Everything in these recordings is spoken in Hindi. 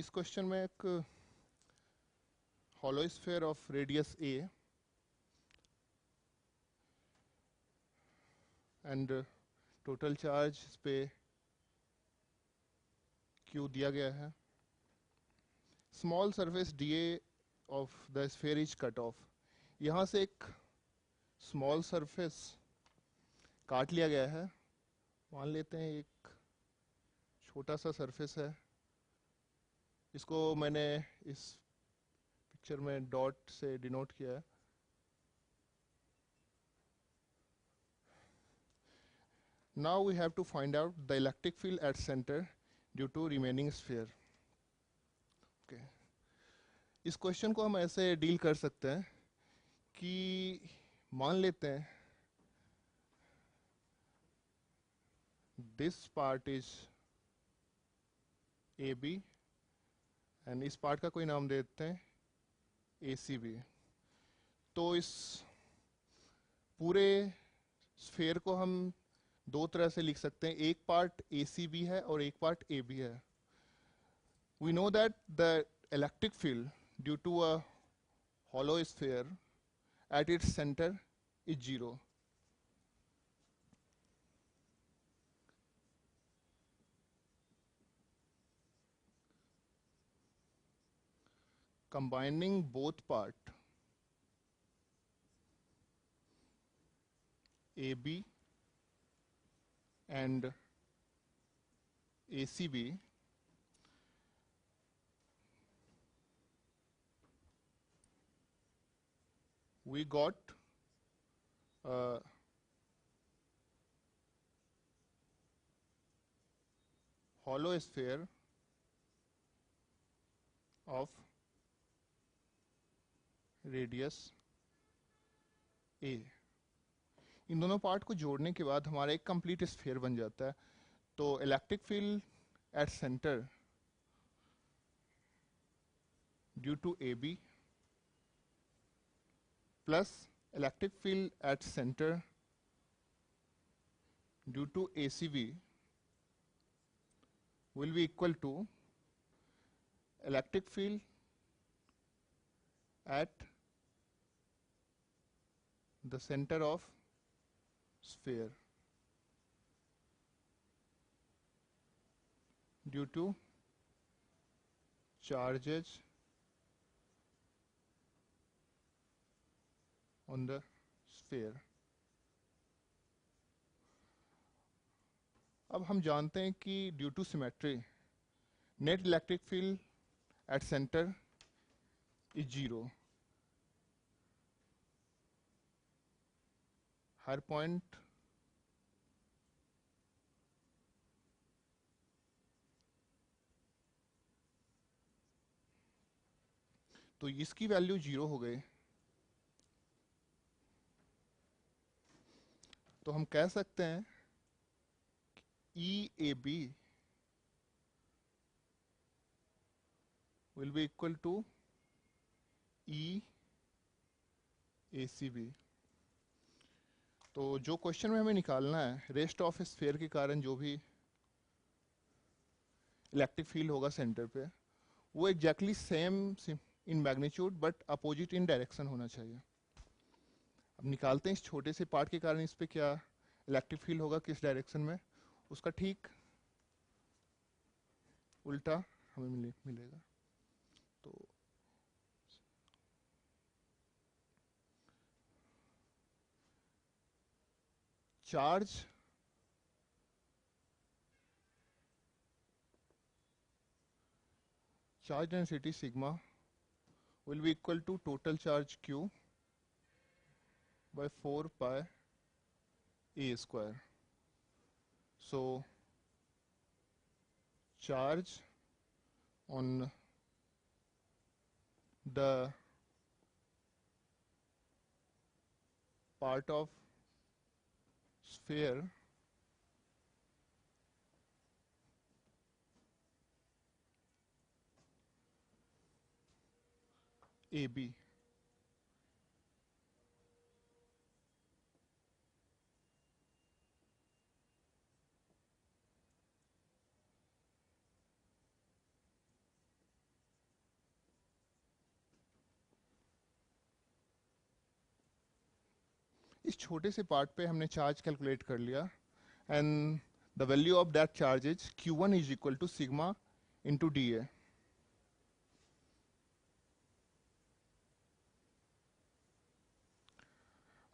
इस क्वेश्चन में एक hollow sphere of radius a and total charge इस पे q दिया गया है. Small surface dA of the sphere is cut off. यहाँ से एक small surface काट लिया गया है. मान लेते हैं एक छोटा सा surface है. इसको मैंने इस पिक्चर में डॉट से डिनोट किया है. Now we have to find out the electric field at center due to remaining sphere. Okay. इस क्वेश्चन को हम ऐसे डील कर सकते हैं कि मान लेते हैं this part is A B and इस पार्ट का कोई नाम दे देते हैं ए सी बी. तो इस पूरे स्फेयर को हम दो तरह से लिख सकते हैं. एक पार्ट ए सी बी है और एक पार्ट ए बी है. We know that the electric field due to a hollow sphere at its center is 0. Combining both part AB and ACB, we got a hollow sphere of radius a. इन दोनों पार्ट को जोड़ने के बाद हमारा एक कंप्लीट स्फीयर बन जाता है. तो electric field at centre due to A B plus electric field at centre due to A C B will be equal to electric field at the center of sphere due to charges on the sphere. अब हम जानते हैं कि due to symmetry net electric field at centre is 0. Her point तो इसकी वैल्यू 0 हो गई. तो हम कह सकते हैं EAB will be equal to EACB. तो जो क्वेश्चन में हमें निकालना है रेस्ट ऑफ स्फीयर के कारण जो भी इलेक्ट्रिक फील्ड होगा सेंटर पे वो exactly same in magnitude but opposite in direction होना चाहिए. अब निकालते हैं इस छोटे से पार्ट के कारण इस पे क्या इलेक्ट्रिक फील्ड होगा किस डायरेक्शन में. उसका ठीक उल्टा हमें मिलेगा. तो charge density sigma will be equal to total charge Q by 4 pi A square. So charge on the part of sphere AB इस छोटे से पार्ट पे हमने चार्ज कैलकुलेट कर लिया and the value of that charge is Q1 is equal to sigma into D A.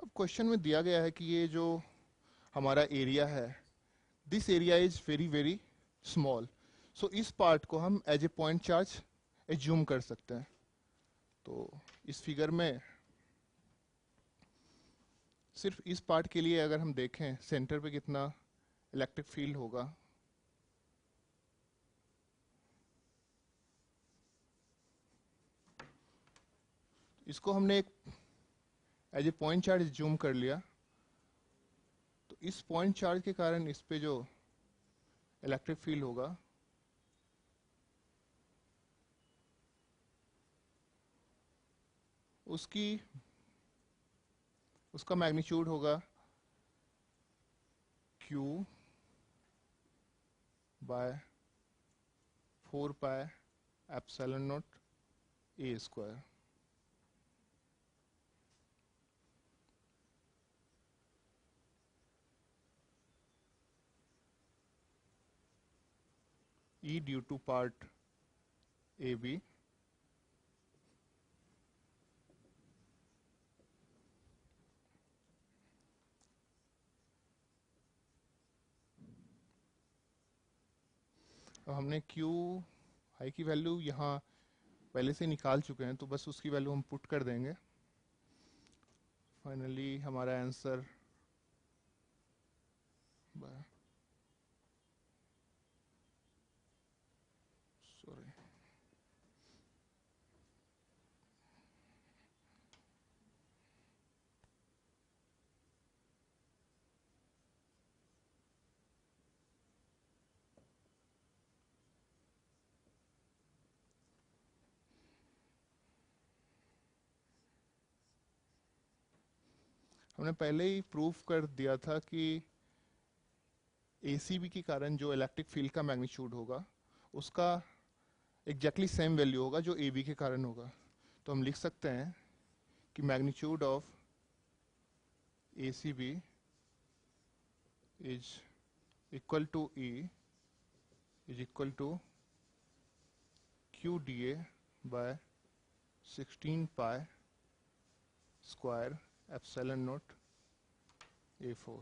अब क्वेश्चन में दिया गया है कि ये जो हमारा एरिया है, this area is very very small, so इस पार्ट को हम as a point charge assume कर सकते हैं। तो इस फिगर में सिर्फ इस पार्ट के लिए अगर हम देखें सेंटर पे कितना इलेक्ट्रिक फील्ड होगा, इसको हमने एक as a point charge assume कर लिया। तो इस पॉइंट चार्ज के कारण इस पे जो इलेक्ट्रिक फील्ड होगा उसका मैग्नीट्यूड होगा Q by 4 pi epsilon naught A square. E due to part AB अब हमने Q हाई की वैल्यू यहाँ पहले से निकाल चुके हैं, तो बस उसकी वैल्यू हम पुट कर देंगे। फाइनली हमारा आंसर सॉरी हमने पहले ही प्रूफ कर दिया था कि ACB के कारण जो इलेक्ट्रिक फील्ड का मैग्नीट्यूड होगा उसका एग्जैक्टली सेम वैल्यू होगा जो AB के कारण होगा। तो हम लिख सकते हैं कि magnitude of ACB is equal to E is equal to QDA by 16 pi square epsilon naught A4।